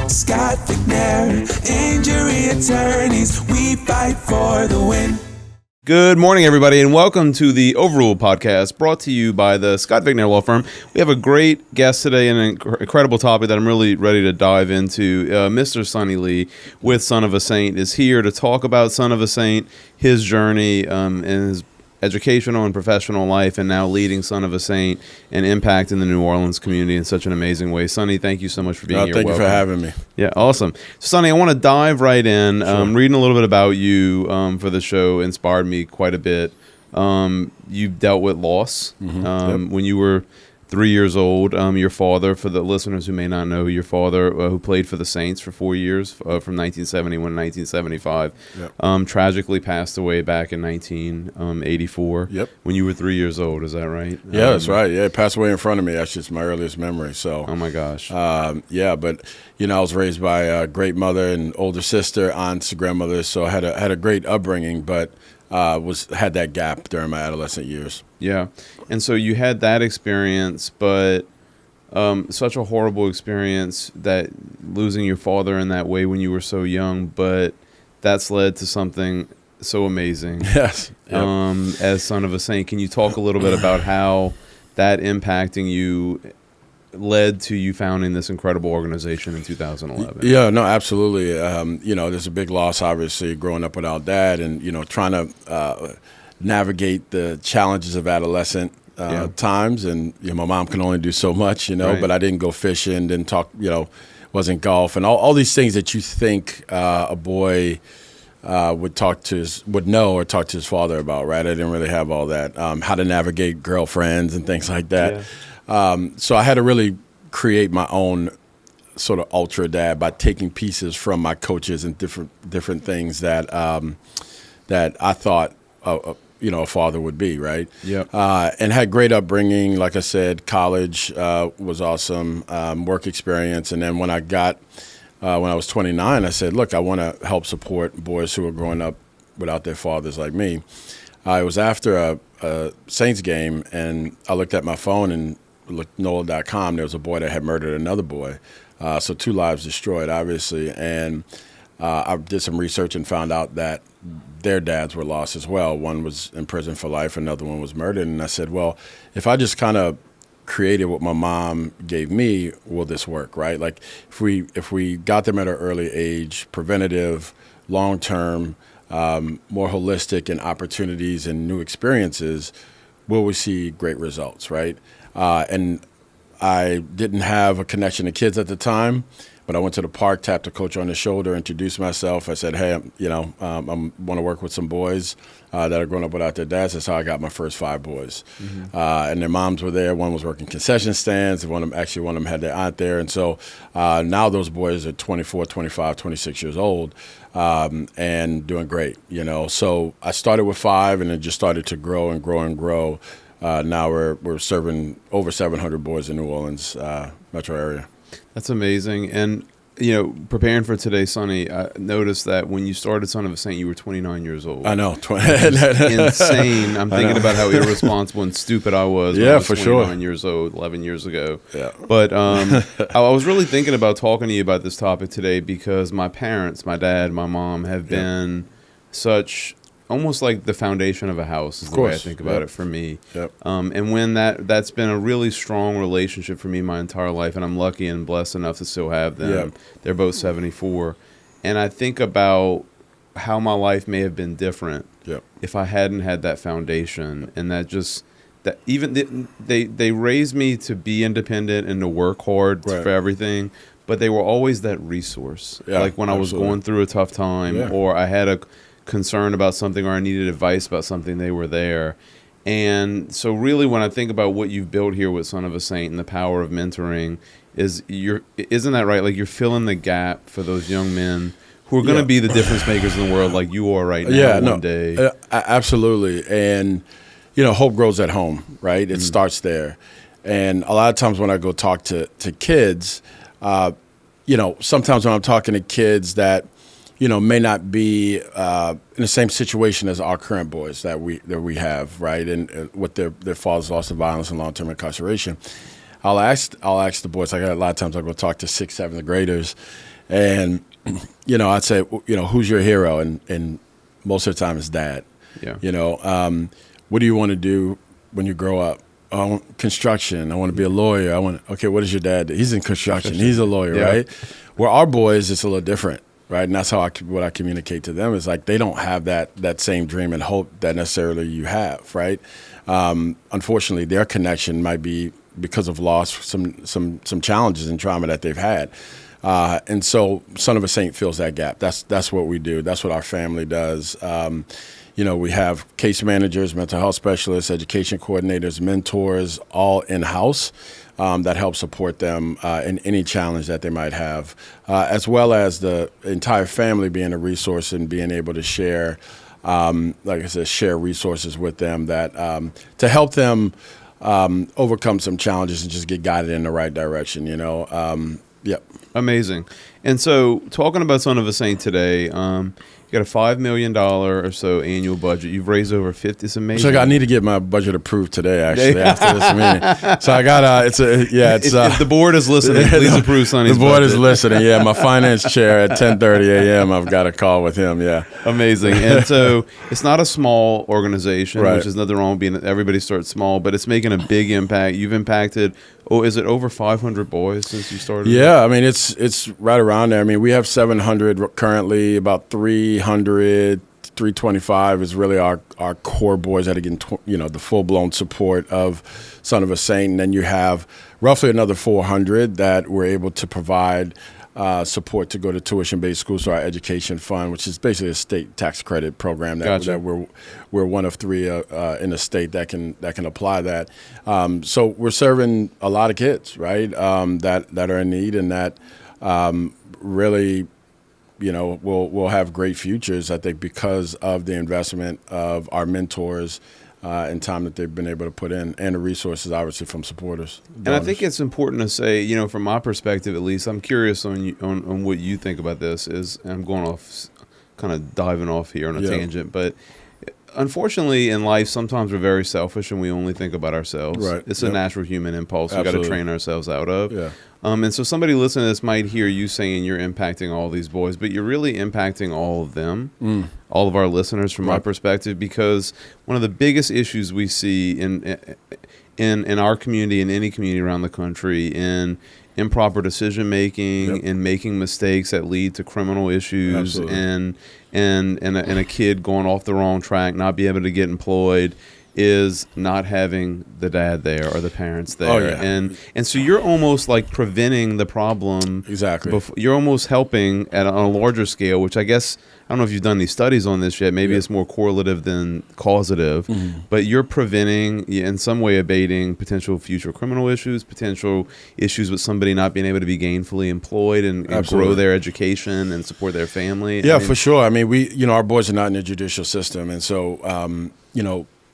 Scott McNair, injury attorneys, we fight for the win. Good morning, everybody, and welcome to the Overrule podcast, brought to you by the Scott McNair Law Firm. We have a great guest today and an incredible topic that I'm really ready to dive into. Mr. Sonny Lee with Son of a Saint is here to talk about Son of a Saint, his journey and his educational and professional life, and now leading Son of a Saint and impact in the New Orleans community in such an amazing way. Sonny, thank you so much for being here. Thank you for having me. Yeah, awesome. So, Sonny, I want to dive right in. Sure. Reading a little bit about you for the show inspired me quite a bit. You dealt with loss when you were 3 years old. Your father, for the listeners who may not know, your father, who played for the Saints for 4 years, from 1971 to 1975, tragically passed away back in 1984 when you were 3 years old. Is that right? Yeah, that's right. Yeah, it passed away in front of me. That's just my earliest memory. So, oh my gosh. But I was raised by a great mother and older sister, aunts, grandmother. So I had a great upbringing, but had that gap during my adolescent years. Yeah, and so you had that experience, but such a horrible experience, that losing your father in that way when you were so young, but that's led to something so amazing. Yes. As Son of a Saint. Can you talk a little bit about how that impacting you led to you founding this incredible organization in 2011? Yeah, no, absolutely. There's a big loss, obviously, growing up without dad and, trying to navigate the challenges of adolescent times. And, my mom can only do so much, Right. but I didn't go fishing, didn't talk, wasn't golf, and all these things that you think a boy would know or talk to his father about, right? I didn't really have all that. How to navigate girlfriends and things like that. Yeah. So I had to really create my own sort of ultra dad by taking pieces from my coaches and different things that I thought a father would be, right? Yeah. And had great upbringing. Like I said, college was awesome, work experience, and then when I was 29, I said, look, I want to help support boys who are growing up without their fathers like me. It was after a Saints game, and I looked at my phone and looked NOLA.com. There was a boy that had murdered another boy. So 2 lives destroyed, obviously. And I did some research and found out that their dads were lost as well. One was in prison for life, another one was murdered. And I said, well, if I just kind of created what my mom gave me, will this work, right? Like if we got them at an early age, preventative, long-term, more holistic in opportunities and new experiences, will we see great results, right? And I didn't have a connection to kids at the time, but I went to the park, tapped a coach on the shoulder, introduced myself. I said, hey, I want to work with some boys that are growing up without their dads. That's how I got my first 5 boys. And their moms were there. One was working concession stands. One of them had their aunt there. And so now those boys are 24, 25, 26 years old and doing great, So I started with 5 and it just started to grow and grow and grow. Now we're serving over 700 boys in New Orleans metro area. That's amazing. And, preparing for today, Sonny, I noticed that when you started Son of a Saint, you were 29 years old. I know. Insane. I'm thinking about how irresponsible and stupid I was when I was 29 years old, 11 years ago. Yeah. But I was really thinking about talking to you about this topic today because my parents, my dad, my mom, have been such almost like the foundation of a house is the way I think about it for me. Yep. And when that's been a really strong relationship for me my entire life, and I'm lucky and blessed enough to still have them. Yep. They're both 74. And I think about how my life may have been different if I hadn't had that foundation, and they raised me to be independent and to work hard for everything, but they were always that resource. Like when I was going through a tough time or I had a concern about something or I needed advice about something, they were there. And so really when I think about what you've built here with Son of a Saint and the power of mentoring, isn't that right? Like you're filling the gap for those young men who are going to be the difference makers in the world like you are right now one day. Absolutely. And, hope grows at home, right? It starts there. And a lot of times when I go talk to kids, sometimes when I'm talking to kids that may not be in the same situation as our current boys that we have, right? And with their fathers lost to violence and long-term incarceration. I'll ask the boys. Like a lot of times I'll go talk to 6th, 7th graders, and I'd say, who's your hero? And most of the time it's dad. Yeah. What do you want to do when you grow up? I want construction. I want to be a lawyer. Okay, what does your dad do? He's in construction. He's a lawyer, right? Where our boys, it's a little different, right? And that's what I communicate to them is like they don't have that same dream and hope that necessarily you have, right? Unfortunately, their connection might be because of loss, some challenges and trauma that they've had. And so Son of a Saint fills that gap. That's what we do. That's what our family does. We have case managers, mental health specialists, education coordinators, mentors, all in-house that help support them in any challenge that they might have, as well as the entire family being a resource and being able to share, like I said, share resources with them that to help them overcome some challenges and just get guided in the right direction, Yep. Amazing. And so talking about Son of a Saint today, you got a $5 million or so annual budget. You've raised over 50. It's amazing. So I need to get my budget approved today, actually, after this meeting. So I got if the board is listening, please approve Sonny's budget. The board is listening. Yeah, my finance chair at 10:30 a.m. I've got a call with him. Yeah, amazing. And so it's not a small organization, right. Which is nothing wrong with being. Everybody starts small, but it's making a big impact. You've impacted. Oh, is it over 500 boys since you started? Yeah, I mean it's right around there. I mean we have 700 currently. About 300, 325 is really our core boys that are getting the full blown support of Son of a Saint, and then you have roughly another 400 that we're able to provide support to go to tuition-based schools, so our education fund, which is basically a state tax credit program that we're one of 3 in the state that can apply that. So we're serving a lot of kids, right? That are in need and that really, will have great futures. I think because of the investment of our mentors. And time that they've been able to put in, and the resources, obviously, from supporters. And I think it's important to say, from my perspective at least, I'm curious on what you think about this. And I'm going off, kind of diving off here on a tangent, but unfortunately, in life, sometimes we're very selfish and we only think about ourselves. Right. It's a natural human impulse we've got to train ourselves out of. Yeah. And so somebody listening to this might hear you saying you're impacting all these boys, but you're really impacting all of them, all of our listeners from my perspective, because one of the biggest issues we see in our community, in any community around the country, in improper decision making and making mistakes that lead to criminal issues and a kid going off the wrong track, not being able to get employed, is not having the dad there or the parents there. Oh, yeah. And so you're almost like preventing the problem. Exactly. You're almost helping on a larger scale, which I guess, I don't know if you've done these studies on this yet. Maybe it's more correlative than causative. But you're preventing, in some way abating potential future criminal issues, potential issues with somebody not being able to be gainfully employed and grow their education and support their family. Yeah, for sure. I mean, we, our boys are not in the judicial system. And so,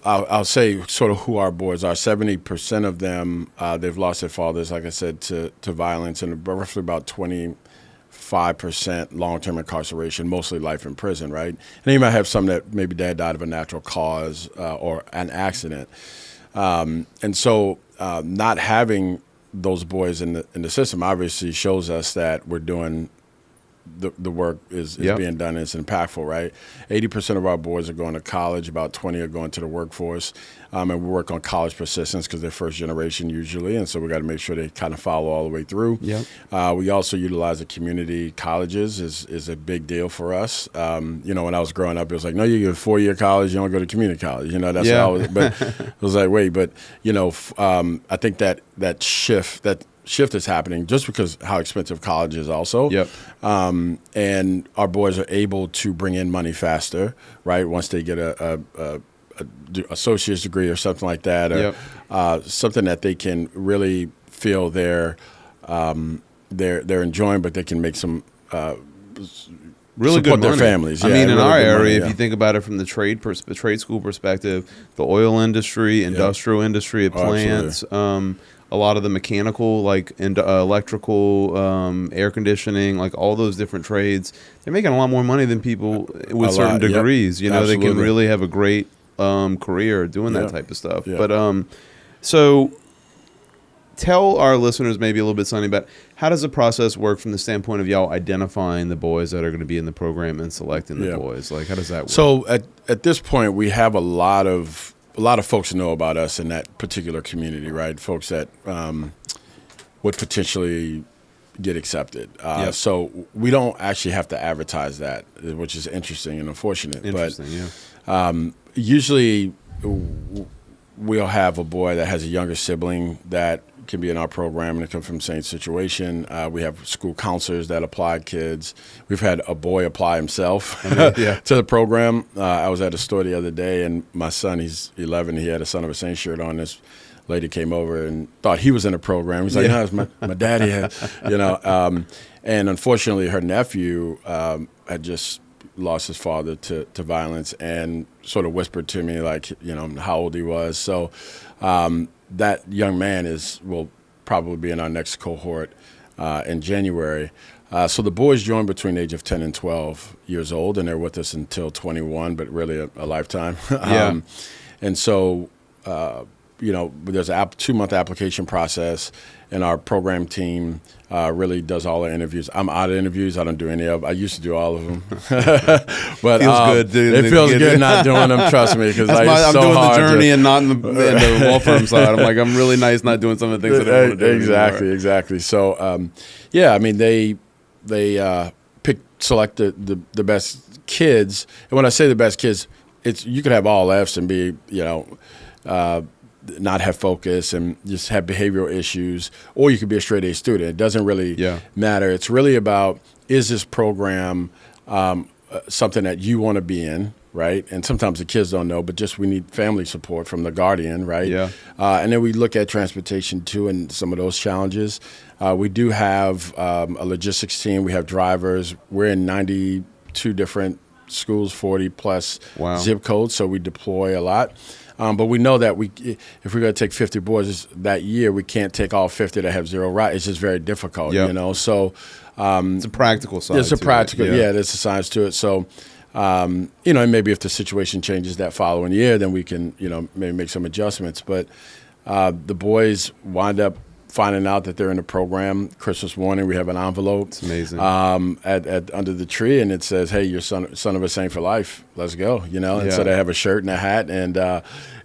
I'll say sort of who our boys are. 70% of them, they've lost their fathers, like I said, to violence, and roughly about 25% long-term incarceration, mostly life in prison, right? And you might have some that maybe dad died of a natural cause or an accident. And so not having those boys in the system obviously shows us that we're doing the work is being done and it's impactful, right? 80% of our boys are going to college, about 20 are going to the workforce, and we work on college persistence because they're first generation usually, and so we got to make sure they kind of follow all the way through. We also utilize the community colleges is a big deal for us. When I was growing up, it was like, no, you get a 4-year college, you don't go to community college. That's how I was, but it was like, wait, but I think that shift is happening just because how expensive college is also. And our boys are able to bring in money faster, right? Once they get a associate's degree or something like that, or something that they can really feel they're enjoying, but they can make some really support good their money. families. I mean, in really our area, money, if you think about it from the trade school perspective, the oil industry, industrial industry, plants, a lot of the mechanical, like electrical, air conditioning, like all those different trades, they're making a lot more money than people with certain degrees. They can really have a great career doing that type of stuff. But so tell our listeners maybe a little bit, Sonny, about how does the process work from the standpoint of y'all identifying the boys that are going to be in the program and selecting the boys? Like, how does that work? So at this point, we have a lot of folks know about us in that particular community, right? Folks that would potentially get accepted. So we don't actually have to advertise that, which is interesting and unfortunate. Usually we'll have a boy that has a younger sibling that can be in our program and come from the same situation. We have school counselors that apply kids. We've had a boy apply himself to the program. I was at a store the other day, and my son, he's 11, he had a Son of a Saint shirt on. This lady came over and thought he was in the program. He's like, no, it's my daddy. And unfortunately, her nephew had just lost his father to violence and sort of whispered to me, like, how old he was. So that young man will probably be in our next cohort in January. So the boys join between the age of 10 and 12 years old, and they're with us until 21, but really a lifetime. And so, there's a 2-month application process, and our program team really does all the interviews. I'm out of interviews. I don't do any of them. I used to do all of them. But feels good, dude. It feels good not doing them, trust me. Because I'm doing the journey and not in the law firm side. I'm like, I'm really nice not doing some of the things that I want to do. Exactly. So, they select the best kids. And when I say the best kids, you could have all Fs and be, not have focus and just have behavioral issues, or you could be a straight A student. It doesn't really matter. It's really about, is this program something that you want to be in, right? And sometimes the kids don't know, but just we need family support from the guardian, right? And then we look at transportation too and some of those challenges. We do have a logistics team. We have drivers. We're in 92 different schools, 40 plus zip codes, so we deploy a lot. But we know that if we're going to take 50 boys that year, we can't take all 50 that have zero rights. It's just very difficult, So it's a practical side. It's a practical, there's a science to it. So, and maybe if the situation changes that following year, then we can, maybe make some adjustments. But the boys wind up finding out that they're in the program. Christmas morning, we have an envelope. It's amazing. At under the tree, and it says, "Hey, you're son of a saint for life. Let's go." And so they have a shirt and a hat, and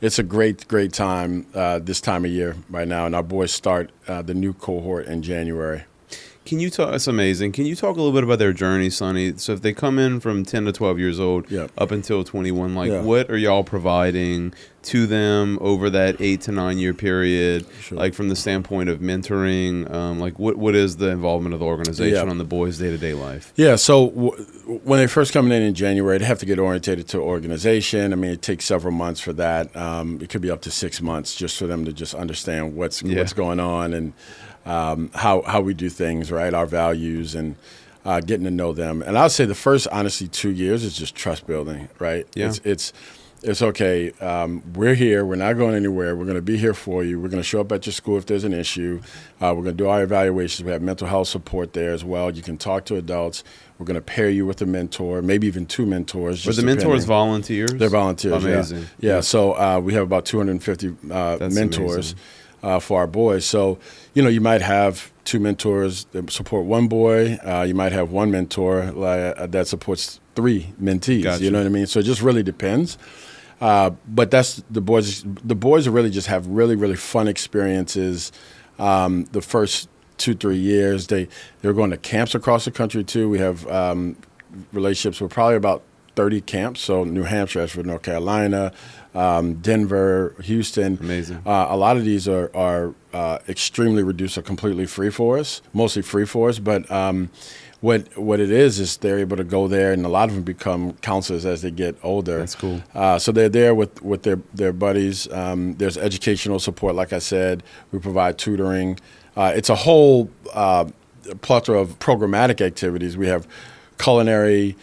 it's a great time this time of year right now. And our boys start the new cohort in January. Can you talk? It's amazing. Can you talk a little bit about their journey, Sonny? So if they come in from 10 to 12 years old up until 21, what are y'all providing to them over that 8 to 9 year period? Sure. Like from the standpoint of mentoring, what is the involvement of the organization on the boys' day-to-day life? So when they first come in January, they have to get orientated to organization. I mean, it takes several months for that. It could be up to 6 months just for them to just understand what's going on and how we do things, right? Our values and getting to know them. And I'll say the first, honestly, 2 years is just trust building, right? Yeah. It's okay. We're here. We're not going anywhere. We're going to be here for you. We're going to show up at your school if there's an issue. We're going to do our evaluations. We have mental health support there as well. You can talk to adults. We're going to pair you with a mentor, maybe even 2 mentors. But the mentors volunteers? They're volunteers. Amazing. Yeah. So we have about 250 mentors. For our boys. So, you might have 2 mentors that support one boy. You might have 1 mentor that supports 3 mentees. Gotcha. You know what I mean? So it just really depends. But that's the boys. The boys really just have really, really fun experiences. The first 2-3 years, they're going to camps across the country too. We have relationships with probably about 30 camps. So New Hampshire, Ashford, North Carolina, Denver, Houston. Amazing. A lot of these are extremely reduced or completely free for us, mostly free for us. But what it is they're able to go there, and a lot of them become counselors as they get older. That's cool. So they're there with their buddies. There's educational support, like I said. We provide tutoring. It's a whole plethora of programmatic activities. We have culinary,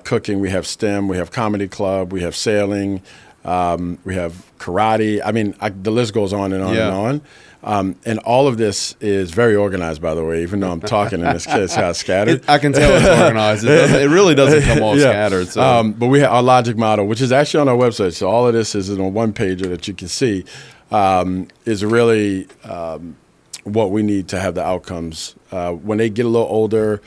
cooking, we have STEM, we have comedy club, we have sailing, we have karate. I mean, the list goes on and on and on. And all of this is very organized, by the way, even though I'm talking and it's kind of scattered. I can tell it's organized. It really doesn't come all scattered. So. But we have our logic model, which is actually on our website. So all of this is in a one-pager that you can see, is really what we need to have the outcomes. When they get a little older,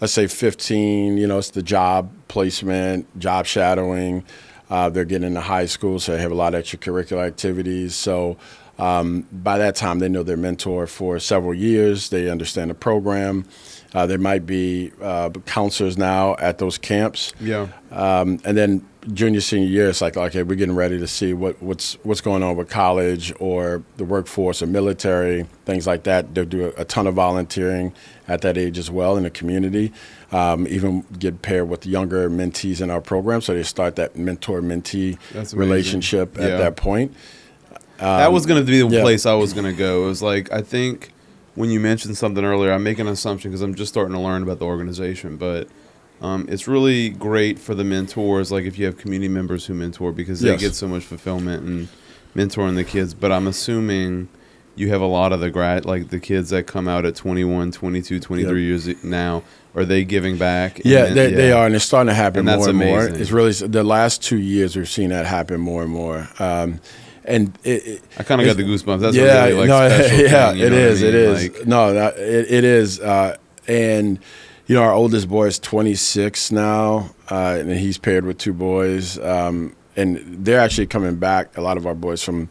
let's say 15, it's the job placement, job shadowing. They're getting into high school, so they have a lot of extracurricular activities. So by that time, they know their mentor for several years. They understand the program. There might be counselors now at those camps. Yeah. And then junior, senior year, it's like, okay, we're getting ready to see what's going on with college or the workforce or military, things like that. They'll do a ton of volunteering at that age as well in the community. Even get paired with younger mentees in our program, so they start that mentor-mentee relationship at that point. That was going to be the place I was going to go. It was like, I think when you mentioned something earlier, I'm making an assumption because I'm just starting to learn about the organization, but it's really great for the mentors, like if you have community members who mentor, because they get so much fulfillment and mentoring the kids. But I'm assuming you have a lot of the kids that come out at 21, 22, 23 years now. Are they giving back? They are, and it's starting to happen more and more. Amazing. It's really the last 2 years we've seen that happen more and more. And I kind of got the goosebumps. That's a really special thing. It is. It is. It is. And our oldest boy is 26 now, and he's paired with 2 boys. And they're actually coming back. A lot of our boys from,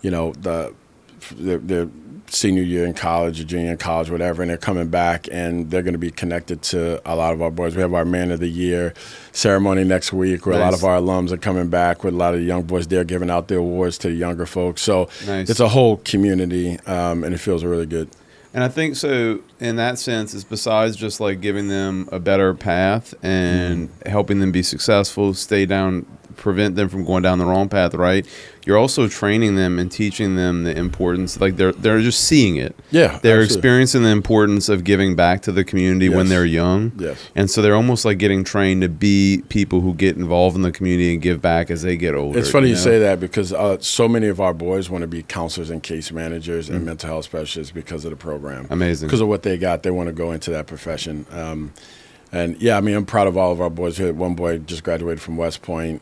their senior year in college or junior in college, whatever, and they're coming back, and they're going to be connected to a lot of our boys. We have our Man of the Year ceremony next week where a lot of our alums are coming back with a lot of the young boys. They're giving out their awards to the younger folks. So it's a whole community, and it feels really good. And I think so in that sense, it's besides just like giving them a better path and helping them be successful, prevent them from going down the wrong path, right? You're also training them and teaching them the importance, like they're just seeing it. Yeah, they're absolutely. experiencing the importance of giving back to the community when they're young. Yes. And so they're almost like getting trained to be people who get involved in the community and give back as they get older. It's funny you say that because so many of our boys want to be counselors and case managers and mental health specialists because of the program. Amazing. Because of what they got, they want to go into that profession. And I'm proud of all of our boys. We had one boy just graduated from West Point,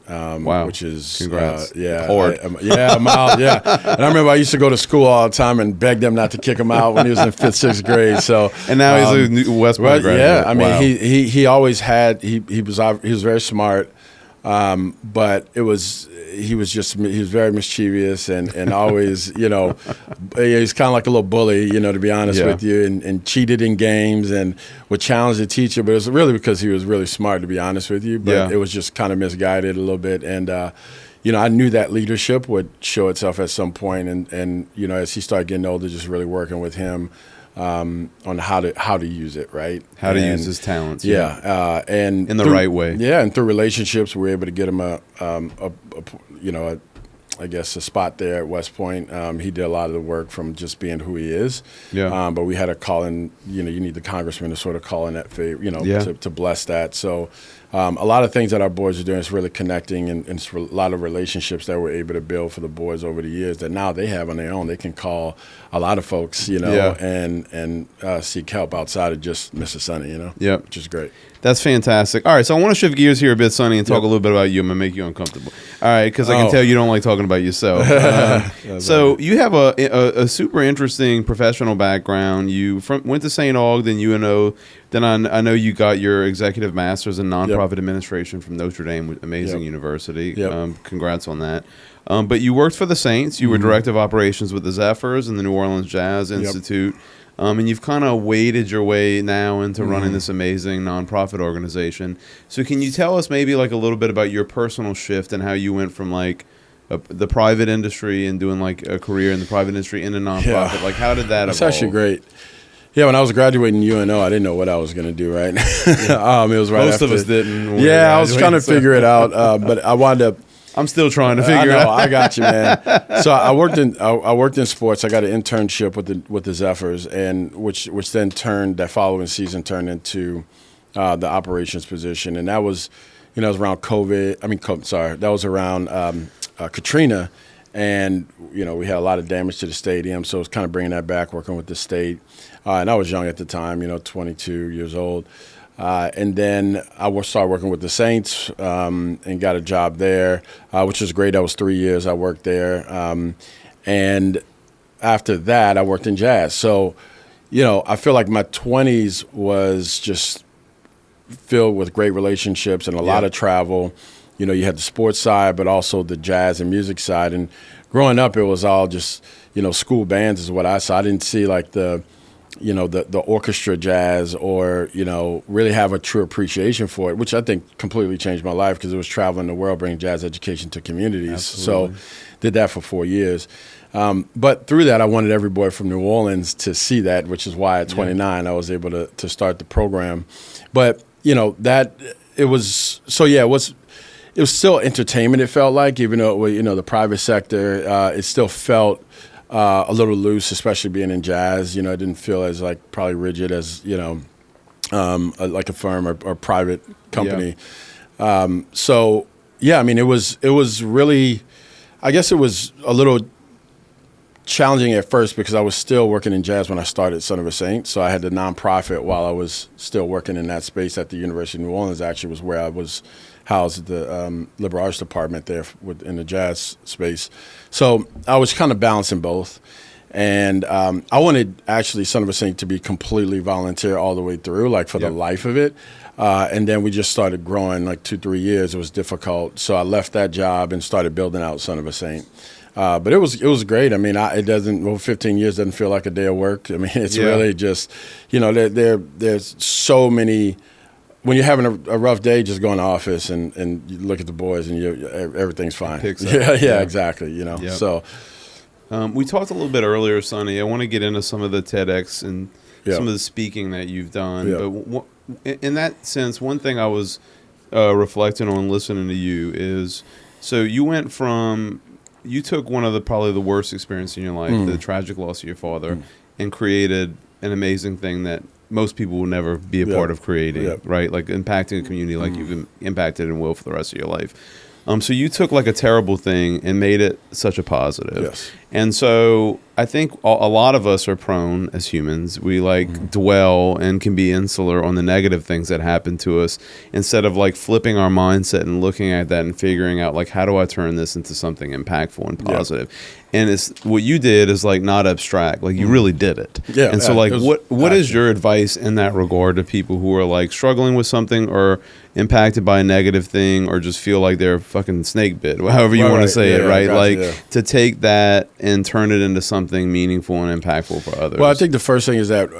which is congrats. Hard. I'm out. Yeah, and I remember I used to go to school all the time and beg them not to kick him out when he was in 5th, 6th grade. So and now he's a West Point graduate. Yeah, he always had. He was very smart, but he was very mischievous and always, he's kind of like a little bully, to be honest with you, and cheated in games and would challenge the teacher. But it was really because he was really smart, to be honest with you. But it was just kind of misguided a little bit. And, I knew that leadership would show itself at some point. And as he started getting older, just really working with him on how to use it, right? How to use his talents. And in the right way. Yeah, and through relationships, we were able to get him a spot there at West Point. He did a lot of the work from just being who he is. Yeah. But we had to call in. You need the congressman to sort of call in that favor. To bless that. So. A lot of things that our boys are doing is really connecting, and it's a lot of relationships that we're able to build for the boys over the years that now they have on their own. They can call a lot of folks, and seek help outside of just Mr. Sonny, which is great. That's fantastic. All right, so I want to shift gears here a bit, Sonny, and talk a little bit about you. I'm going to make you uncomfortable. All right, because I can tell you don't like talking about yourself. So you have a super interesting professional background. You went to St. Aug, then UNO. Then I know you got your executive master's in nonprofit administration from Notre Dame, amazing university. Congrats on that. But you worked for the Saints. You were director of operations with the Zephyrs and the New Orleans Jazz Institute. And you've kind of waded your way now into running this amazing nonprofit organization. So can you tell us maybe like a little bit about your personal shift and how you went from like the private industry and doing like a career in the private industry into nonprofit? Yeah. Like how did that evolve? It's actually great. Yeah, when I was graduating UNO, I didn't know what I was going to do, right? It was right Most after. of us didn't. Yeah, I was trying to figure it out, but I wound up. I'm still trying to figure it out. I got you, man. So I worked in sports. I got an internship with the Zephyrs, and which then that following season turned into the operations position, and that was, it was around COVID. That was around Katrina, and we had a lot of damage to the stadium, so it was kind of bringing that back, working with the state. And I was young at the time, 22 years old. And then I started working with the Saints and got a job there, which was great. That was 3 years I worked there. And after that, I worked in jazz. So, you know, I feel like my 20s was just filled with great relationships and a lot of travel. You know, you had the sports side, but also the jazz and music side. And growing up, it was all just, you know, school bands is what I saw. I didn't see like the orchestra jazz or, you know, really have a true appreciation for it, which I think completely changed my life because it was traveling the world, bringing jazz education to communities. Absolutely. So did that for 4 years. But through that, I wanted every boy from New Orleans to see that, which is why at 29, I was able to start the program. But, you know, it was still entertainment, it felt like, even though it was, you know, the private sector, it still felt a little loose, especially being in jazz. You know, it didn't feel as like probably rigid as, you know, like a firm or private company. So yeah, I mean, it was really, I guess it was a little challenging at first because I was still working in jazz when I started Son of a Saint. So I had the nonprofit while I was still working in that space at the University of New Orleans. Actually, was where I was housed at the liberal arts department there in the jazz space. So I was kind of balancing both. And I wanted actually Son of a Saint to be completely volunteer all the way through, like for the life of it. And then we just started growing like 2-3 years. It was difficult. So I left that job and started building out Son of a Saint. But it was great. I mean, 15 years doesn't feel like a day of work. I mean, it's really just, you know, there's so many. When you're having a rough day, just go in the office and you look at the boys and everything's fine. Yeah, exactly. You know, so. We talked a little bit earlier, Sonny. I want to get into some of the TEDx and some of the speaking that you've done. But in that sense, one thing I was reflecting on listening to you is, so you took one of probably the worst experience in your life, the tragic loss of your father, and created an amazing thing that most people will never be a part of creating, right? Like impacting a community like you've impacted and will for the rest of your life. So you took like a terrible thing and made it such a positive. Yes. And so I think a lot of us are prone as humans. We like dwell and can be insular on the negative things that happen to us instead of like flipping our mindset and looking at that and figuring out like, how do I turn this into something impactful and positive? And it's what you did is like not abstract, like you really did it. Yeah. And so like what is your advice in that regard to people who are like struggling with something or impacted by a negative thing or just feel like they're fucking snake bit, however you want to say it, right? To take that and turn it into something meaningful and impactful for others. Well, I think the first thing is that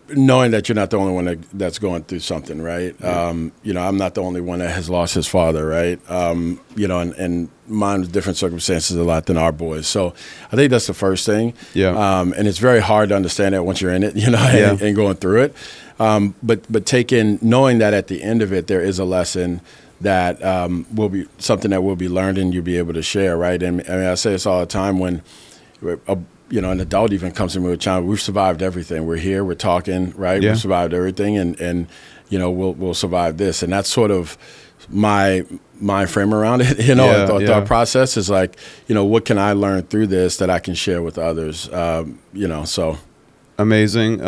knowing that you're not the only one that's going through something, right? You know, I'm not the only one that has lost his father, right? You know, and mine's different circumstances a lot than our boys. So I think that's the first thing. Yeah. And it's very hard to understand that once you're in it, you know, and going through it. But knowing that at the end of it, there is a lesson that will be something that will be learned and you'll be able to share, right? And I mean, I say this all the time when, you know, an adult even comes to me with a child, we've survived everything. We're here, we're talking, right? Yeah. We've survived everything and you know, we'll survive this. And that's sort of my frame around it, you know, thought process is like, you know, what can I learn through this that I can share with others, you know, so. Amazing.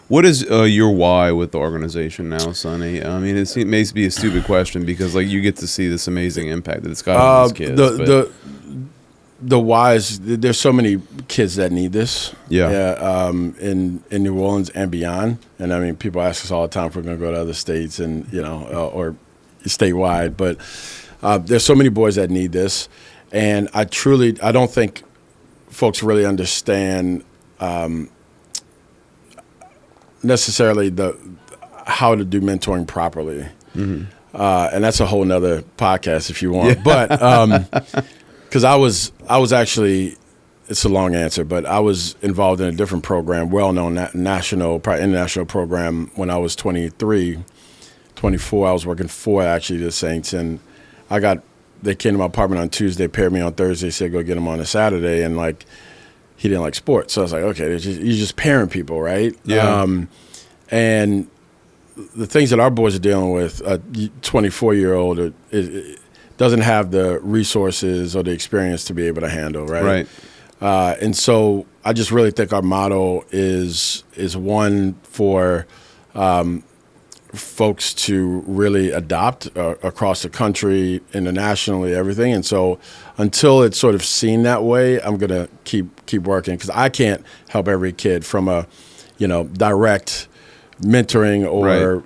What is your why with the organization now, Sonny? I mean, it may be a stupid question because like you get to see this amazing impact that it's got on these kids. The why is there's so many kids that need this. In New Orleans and beyond. And I mean, people ask us all the time if we're going to go to other states and you know or statewide, but there's so many boys that need this, and I don't think folks really understand. Necessarily how to do mentoring properly, and that's a whole nother podcast if you want. But because I was actually, it's a long answer, but I was involved in a different program, well-known national, probably international program when I was 23, 24. I was working for actually the Saints, and they came to my apartment on Tuesday, paired me on Thursday, said go get them on a Saturday, and like. He didn't like sports. So I was like, okay, you're just pairing people, right? Yeah. And the things that our boys are dealing with, a 24-year-old doesn't have the resources or the experience to be able to handle, right? Right. And so I just really think our motto is one for folks to really adopt across the country, internationally, everything. And so until it's sort of seen that way, I'm going to keep working, because I can't help every kid from a, direct mentoring or,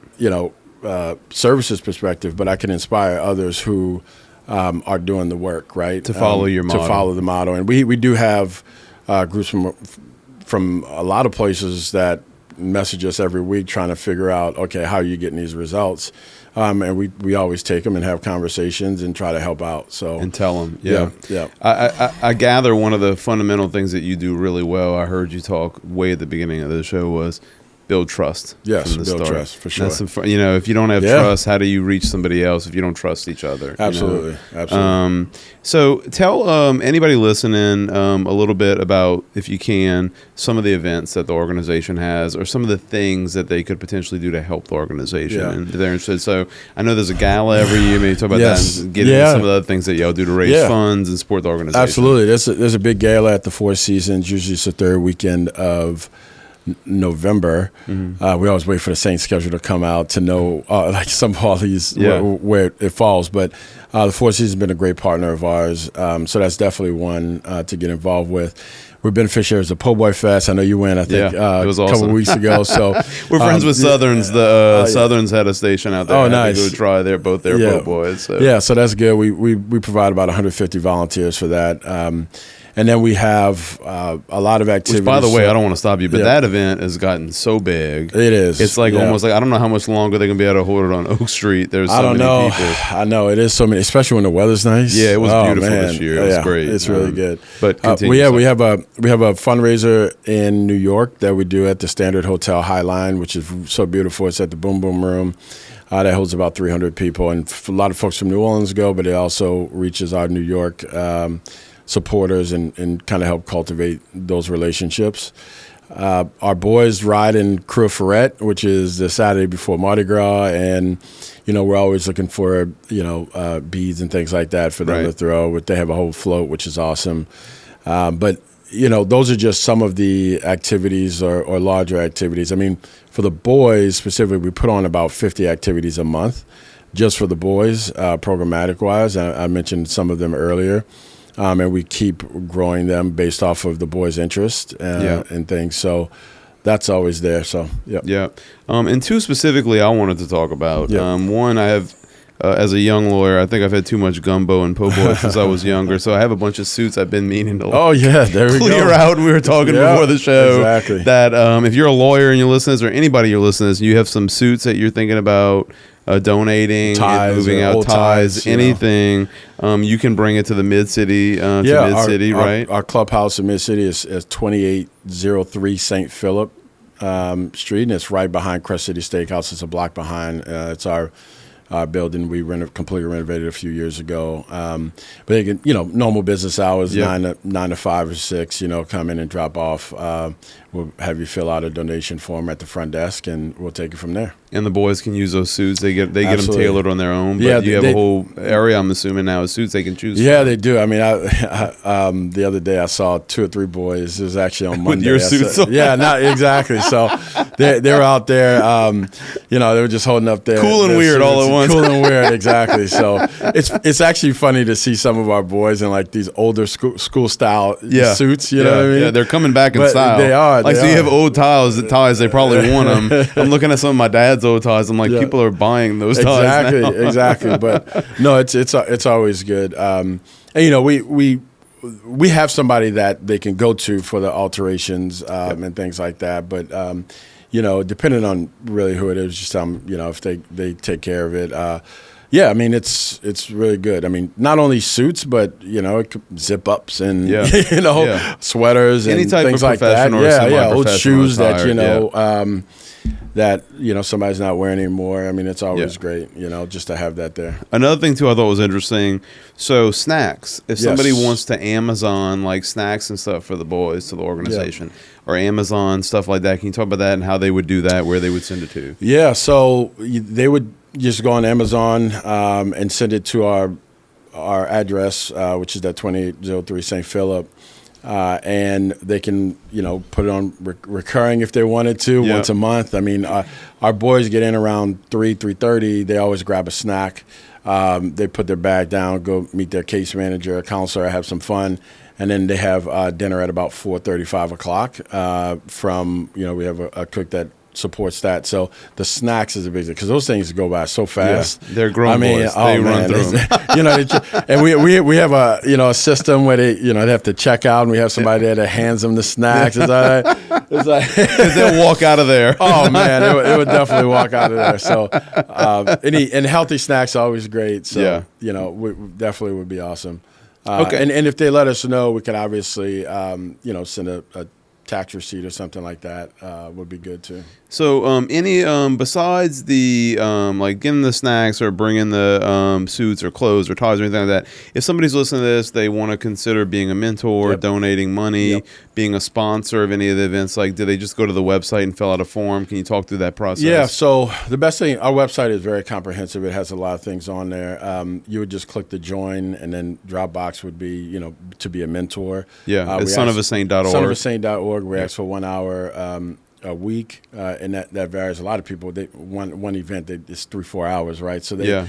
services perspective, but I can inspire others who are doing the work, right? To follow your model. To follow the model. And we do have groups from a lot of places that message us every week trying to figure out, okay, how are you getting these results? And we always take them and have conversations and try to help out. So and tell them, yeah. I gather one of the fundamental things that you do really well, I heard you talk way at the beginning of the show, was build trust. Yes, build trust, for sure. If you don't have trust, how do you reach somebody else if you don't trust each other? Absolutely, absolutely. So tell anybody listening a little bit about, if you can, some of the events that the organization has, or some of the things that they could potentially do to help the organization. And they're interested. So I know there's a gala every year. Maybe talk about that and get into some of the other things that y'all do to raise funds and support the organization. Absolutely. There's a big gala at the Four Seasons. Usually it's the third weekend of November. We always wait for the Saints schedule to come out to know like some of all these where it falls. But the Four Seasons has been a great partner of ours, so that's definitely one to get involved with. We're beneficiaries of Po' Boy Fest. I know you went, I think, it was a couple of weeks ago. So we're friends with Southerns. The Southerns had a station out there. Oh, nice. Go try. They're both their Po' Boys. So. So that's good. We provide about 150 volunteers for that. And then we have a lot of activities. Which, by the way, I don't want to stop you, but that event has gotten so big. It is. It's like almost like, I don't know how much longer they're going to be able to hold it on Oak Street. There's so many people. I know. It is so many, especially when the weather's nice. Yeah, it was beautiful this year. It was great. It's really good. But we have a fundraiser in New York that we do at the Standard Hotel High Line, which is so beautiful. It's at the Boom Boom Room. That holds about 300 people. And a lot of folks from New Orleans go, but it also reaches our New York supporters and kind of help cultivate those relationships. Our boys ride in Crew Ferret, which is the Saturday before Mardi Gras, and we're always looking for beads and things like that for them to throw. But they have a whole float, which is awesome. But those are just some of the activities or larger activities. I mean, for the boys specifically, we put on about 50 activities a month just for the boys, programmatic wise. I mentioned some of them earlier. And we keep growing them based off of the boys' interest and things. So that's always there. So, and two specifically I wanted to talk about. One, I have, as a young lawyer, I think I've had too much gumbo and po' boy since I was younger. So I have a bunch of suits I've been meaning to clear out. We were talking before the show. Exactly. That if you're a lawyer and you're listening, or anybody you're listening to, you have some suits that you're thinking about donating, ties, moving out, ties, anything, you can bring it to the Mid-City, Mid-City, right? Our clubhouse in Mid-City is 2803 St. Philip Street, and it's right behind Crest City Steakhouse. It's a block behind. It's our building. We completely renovated a few years ago. But they can, normal business hours, 9 to 5 or 6, come in and drop off. We'll have you fill out a donation form at the front desk, and we'll take it from there. And the boys can use those suits. They get them tailored on their own. But you have a whole area, I'm assuming now, of suits they can choose. Yeah, they do. I mean, the other day I saw 2 or 3 boys. It was actually on Monday. With your suits on. Yeah, not exactly. So they were out there. They were just holding up their cool and weird suits. all at once. Cool and weird, exactly. So it's actually funny to see some of our boys in like these older school style suits. You know what I mean? Yeah, they're coming back in style. They are. So you have old ties. They probably want them. I'm looking at some of my dad's old ties. I'm like, people are buying those ties now. Exactly. But no, it's always good. And we have somebody that they can go to for the alterations and things like that. But depending on really who it is, just if they take care of it. I mean, it's really good. I mean, not only suits, but it could zip ups and sweaters and any type things of like that. Old shoes attire, that somebody's not wearing anymore. I mean, it's always great, just to have that there. Another thing too I thought was interesting. So snacks. If somebody wants to Amazon like snacks and stuff for the boys to the organization, or Amazon stuff like that, can you talk about that and how they would do that, where they would send it to? Yeah, so they would just go on Amazon and send it to our address, which is that 2803 St. Philip. and they can, put it on recurring if they wanted to, once a month. I mean, our boys get in around 3:30. They always grab a snack. They put their bag down, go meet their case manager, a counselor, have some fun, and then they have dinner at about 4:30, 5 o'clock. We have a cook that supports that. So the snacks is a big thing because those things go by so fast. Yeah, they're grown boys. They run through them. And we have a system where they have to check out, and we have somebody there that hands them the snacks. It's like because they'll walk out of there. Oh man, it would definitely walk out of there. So and healthy snacks are always great. So we definitely would be awesome. Okay, and if they let us know, we can obviously send a tax receipt or something like that would be good too. So any besides the like getting the snacks or bringing the suits or clothes or ties or anything like that, if somebody's listening to this, they want to consider being a mentor, donating money, being a sponsor of any of the events, like do they just go to the website and fill out a form? Can you talk through that process? Yeah, so the best thing, our website is very comprehensive. It has a lot of things on there. You would just click the join, and then Dropbox would be, to be a mentor. Yeah, it's sonofasaint.org. Sonofasaint.org. We ask for 1 hour a week, and that varies. A lot of people, one event, it's 3-4 hours, right? So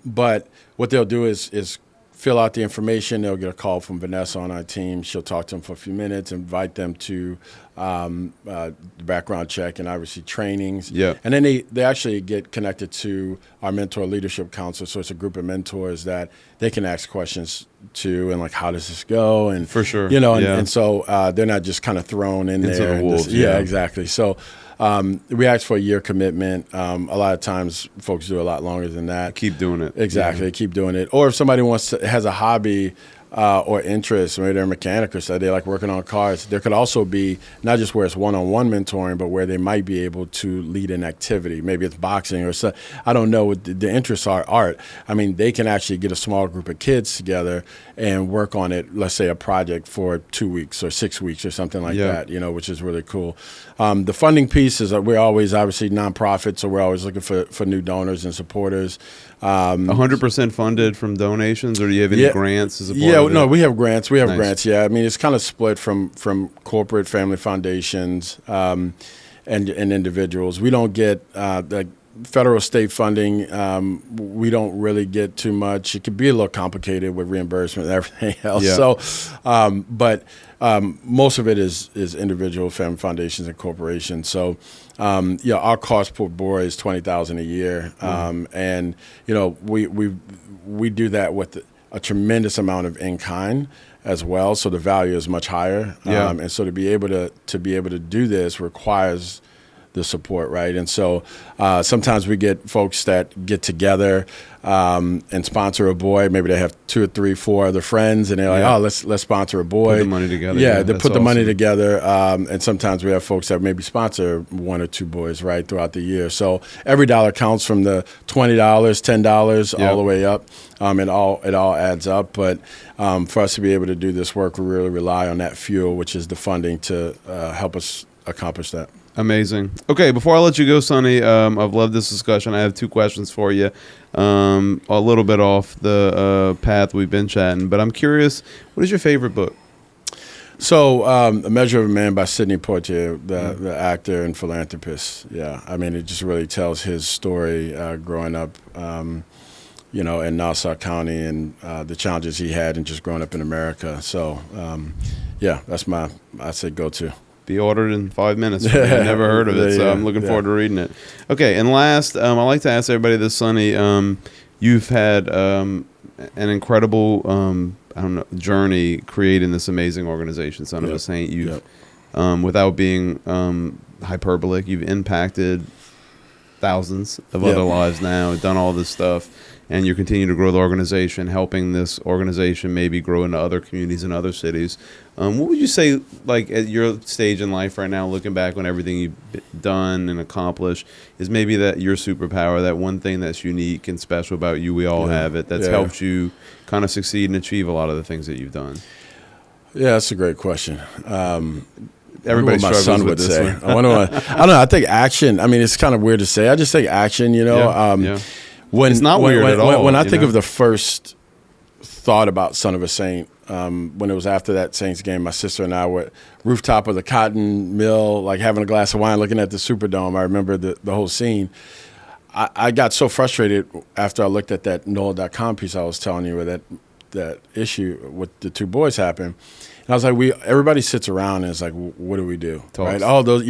but what they'll do is fill out the information. They'll get a call from Vanessa on our team. She'll talk to them for a few minutes, invite them to the background check and obviously trainings. Yeah. And then they actually get connected to our Mentor Leadership Council. So it's a group of mentors that they can ask questions to, and like, how does this go? And for sure, and so they're not just kind of thrown in into there. The wolves, exactly. So we ask for a year commitment. A lot of times folks do a lot longer than that. Keep doing it. Exactly. They keep doing it. Or if somebody has a hobby or interest, maybe they're a mechanic or so, they like working on cars. There could also be not just where it's one-on-one mentoring, but where they might be able to lead an activity. Maybe it's boxing or so. I don't know what the interests are. Art. I mean, they can actually get a small group of kids together and work on it. Let's say a project for 2 weeks or 6 weeks or something like that. Which is really cool. The funding piece is that we're always obviously nonprofit, so we're always looking for new donors and supporters. 100% funded from donations, or do you have any grants as a part of it? No, we have grants. We have grants. Yeah, I mean, it's kind of split from corporate family foundations and individuals. We don't get like federal state funding. We don't really get too much. It could be a little complicated with reimbursement and everything else. Yeah. So, but most of it is individual family foundations and corporations. So, our cost per boy is $20,000 a year, and we do that with a tremendous amount of in kind as well. So the value is much higher, and so to be able to do this requires the support, right? And so sometimes we get folks that get together and sponsor a boy. Maybe they have 2 or 3, 4 other friends, and they're like, "Oh, let's sponsor a boy." Put the money together. Yeah, they put the money together. And sometimes we have folks that maybe sponsor 1 or 2 boys, right, throughout the year. So every dollar counts, from the $20, $10, all the way up. It all adds up. But for us to be able to do this work, we really rely on that fuel, which is the funding, to help us accomplish that. Amazing. Okay, before I let you go, Sonny, I've loved this discussion. I have 2 questions for you. A little bit off the path we've been chatting, but I'm curious, what is your favorite book? So, A Measure of a Man by Sidney Poitier, the actor and philanthropist. Yeah, I mean, it just really tells his story growing up, in Nassau County, and the challenges he had and just growing up in America. So, that's I'd say go-to. Be ordered in 5 minutes. I've never heard of it, so I'm looking forward to reading it. Okay, and last, I like to ask everybody this, Sonny. You've had an incredible, journey creating this amazing organization, Son of a Saint. You've, without being hyperbolic, you've impacted thousands of other lives now, done all this stuff, and you continue to grow the organization, helping this organization maybe grow into other communities and other cities. What would you say, like, at your stage in life right now, looking back on everything you've done and accomplished, is maybe that your superpower, that one thing that's unique and special about you, we all have it, that's helped you kind of succeed and achieve a lot of the things that you've done? Yeah, that's a great question. Everybody my struggles son with would this say. one. I don't know. I think action. I mean, it's kind of weird to say. I just think action. When it's not weird at all. When I think of the first thought about Son of a Saint, when it was after that Saints game, my sister and I were rooftop of the cotton mill, like having a glass of wine, looking at the Superdome. I remember the whole scene. I got so frustrated after I looked at that NOLA.com piece I was telling you, where that issue with the two boys happened. And I was like, everybody sits around and it's like, what do we do? Right? Oh, those,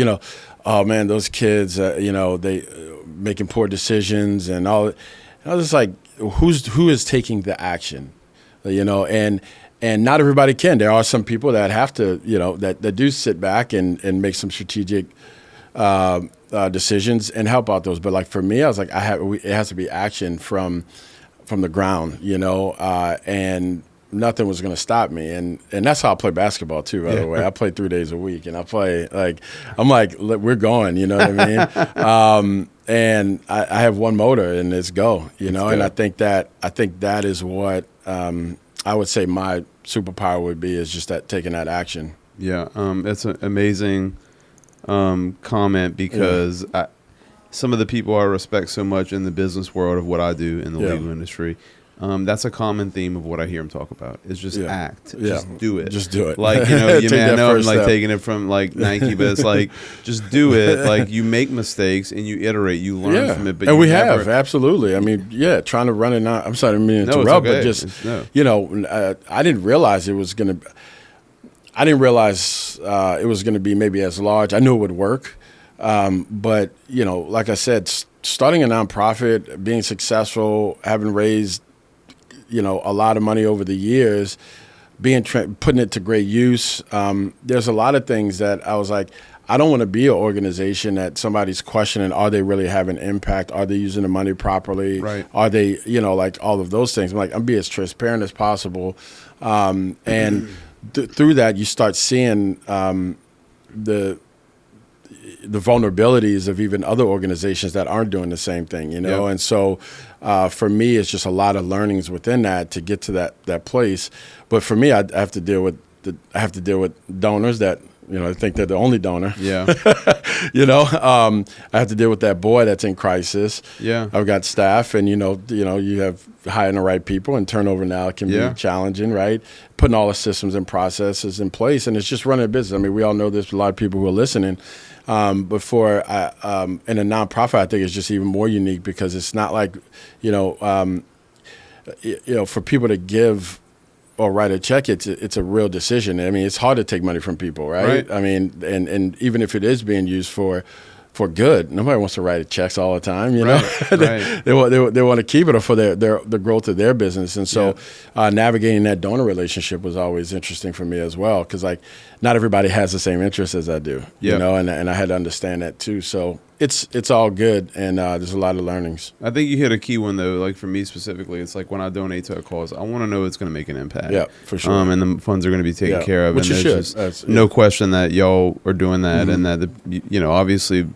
oh man, those kids, they making poor decisions and all. And I was just like, who is taking the action? And not everybody can. There are some people that have to, that do sit back and make some strategic decisions and help out those. But like for me, I was like, it has to be action from the ground, and nothing was going to stop me. And that's how I play basketball too, by the way. I play 3 days a week, and I play we're going, you know what I mean? And I have one motor, and it's go, and I think that is what I would say my superpower would be, is just taking that action. Yeah, that's an amazing comment, because some of the people I respect so much in the business world of what I do in the legal industry, that's a common theme of what I hear them talk about. Is just act, just do it, just do it. Like you may know I'm like taking it from like Nike, but it's like just do it. Like you make mistakes and you iterate, you learn from it. But we have absolutely. I mean, trying to run it out. I'm sorry, I didn't mean to interrupt, but just I didn't realize it was gonna. I didn't realize it was going to be maybe as large. I knew it would work, but like I said, starting a nonprofit, being successful, having raised a lot of money over the years, putting it to great use. There's a lot of things that I was like, I don't want to be an organization that somebody's questioning, are they really having impact? Are they using the money properly? Right. Are they, like all of those things? I'm like, I'm being as transparent as possible, and. Through that, you start seeing the vulnerabilities of even other organizations that aren't doing the same thing, And so, for me, it's just a lot of learnings within that to get to that place. But for me, I have to deal with donors that. I think they're the only donor. Yeah. I have to deal with that boy that's in crisis. Yeah. I've got staff, and you have hiring the right people, and turnover now can be challenging, right? Putting all the systems and processes in place, and it's just running a business. I mean, we all know there's a lot of people who are listening. In a nonprofit, I think it's just even more unique, because it's not like, for people to give or write a check, it's a real decision. I mean, it's hard to take money from people, right? I mean, and even if it is being used for good, nobody wants to write checks all the time, they want to keep it for the growth of their business. And so navigating that donor relationship was always interesting for me as well, because like not everybody has the same interests as I do, and I had to understand that too. So it's all good, and there's a lot of learnings. I think you hit a key one though. Like for me specifically, it's like when I donate to a cause, I want to know it's going to make an impact. Yeah, for sure. And the funds are going to be taken care of. Which and there's just no question that y'all are doing that, and that obviously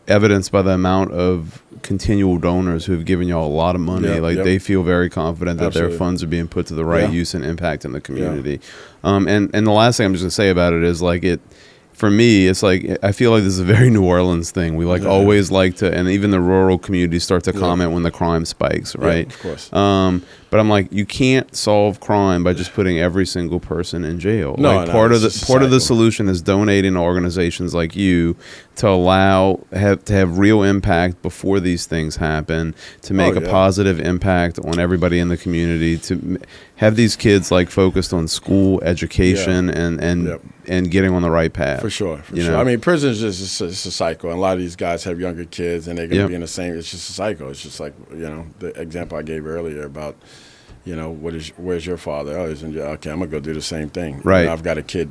evidenced by the amount of continual donors who have given y'all a lot of money. They feel very confident that their funds are being put to the right use and impact in the community. And the last thing I'm just going to say about it is like for me, it's like I feel like this is a very New Orleans thing. We always like to, and even the rural communities start to comment when the crime spikes, right? Yeah, of course. But I'm like, you can't solve crime by just putting every single person in jail. Part of the solution is donating to organizations like you to have real impact before these things happen, to make a positive impact on everybody in the community, to have these kids like focused on school education and getting on the right path. For sure. I mean, prison is just it's a cycle, and a lot of these guys have younger kids, and they're going to be in the same. It's just a cycle. It's just like the example I gave earlier about where's your father? Oh, he's in jail. Okay, I'm gonna go do the same thing. Right. I've got a kid.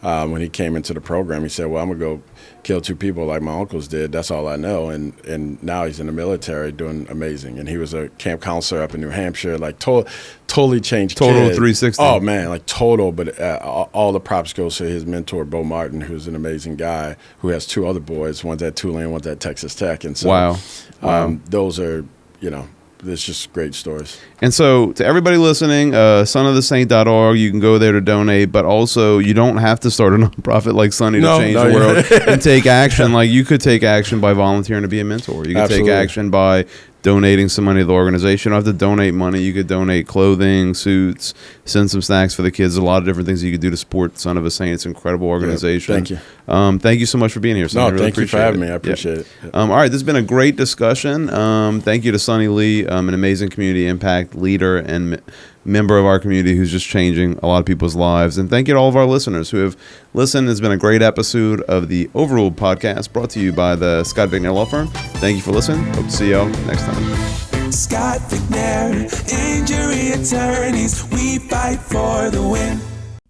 When he came into the program, he said, "Well, I'm gonna go kill 2 people like my uncles did. That's all I know." And now he's in the military doing amazing. And he was a camp counselor up in New Hampshire. Like totally changed. Total kid. 360. Oh man, like total. But all the props goes to his mentor, Bo Martin, who's an amazing guy who has 2 other boys. One's at Tulane, one's at Texas Tech. And so, those are There's just great stories. And so to everybody listening, sonofthesaint.org, you can go there to donate, but also you don't have to start a nonprofit like Sonny to change the world and take action. Like you could take action by volunteering to be a mentor. You could take action by donating some money to the organization. You don't have to donate money. You could donate clothing, suits, send some snacks for the kids. A lot of different things you could do to support Son of a Saint. It's an incredible organization. Thank you. Thank you so much for being here, Sonny. No, thank you for having me. I appreciate it. All right, this has been a great discussion. Thank you to Sonny Lee, an amazing community impact leader and member of our community who's just changing a lot of people's lives. And thank you to all of our listeners who have listened. It's been a great episode of the Overruled podcast brought to you by the Scott Vigner Law Firm. Thank you for listening. Hope to see y'all next time. Scott Vigner, injury attorneys, we fight for the win.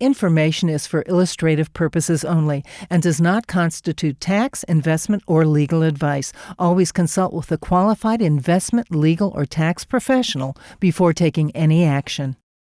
Information is for illustrative purposes only and does not constitute tax, investment, or legal advice. Always consult with a qualified investment, legal, or tax professional before taking any action.